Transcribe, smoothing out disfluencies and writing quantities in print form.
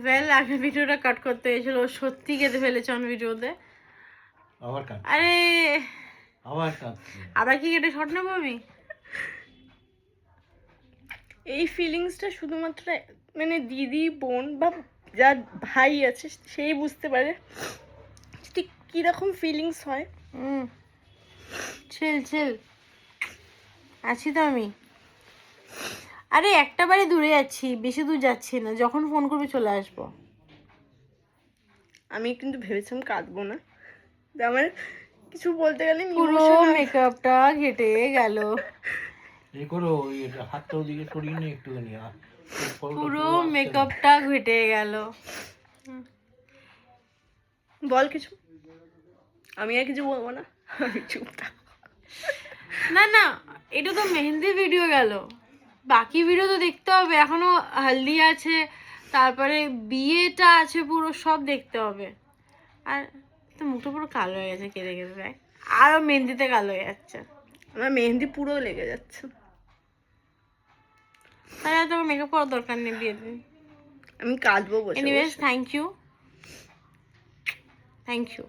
Well আগে ভিডিওটা কাট করতে হয়েছিল, ও সত্যি কেঁদে ফেলেছে অন ভিডিওতে। আবার কাট, আরে আবার কাট। আবার কি কেটে শর্ট নেবো আমি? এই ফিলিংসটা শুধুমাত্র মানে দিদি বোন বা যার ভাই আছে সেই বুঝতে পারে ঠিক কীরকম ফিলিংস হয়। চিল চিল আছি তো আমি। আরে একটা বাড়ি দূরে যাচ্ছি, বেশি দূর যাচ্ছি না, যখন ফোন করবে চলে আসবো। আমি কিন্তু ভেবেছিলাম কাঁদবো না, আমার কিছু বলতে গেলে পুরো মেকআপটা ঘেটে গেল, এই করো, ওই হাতটা ওদিকে সরিয়ে নিয়ে একটুখানি, পুরো মেকআপটা ঘেটে গেল। বল কিছু, আমি আর কিছু বলবো না, আমি চুপ থাক। না না, এটা তো মেহেন্দি ভিডিও গেল, বাকি ভিডিও তো দেখতে হবে, এখনো হলদি আছে, তারপরে বিয়েটা আছে, পুরো সব দেখতে হবে। আর তো মুখটা পুরো কালো হয়ে গেছে কেঁদে কেঁদে, দেখ আরো মেহেন্দিতে কালো হয়ে যাচ্ছে। আমার মেহেন্দি পুরো লেগে যাচ্ছে। তাহলে আর তোমার মেকআপ করার দরকার নেই বিয়ের দিন। আমি কাঁদবো বসে এনিওয়েজ বসে। Thank you, thank you.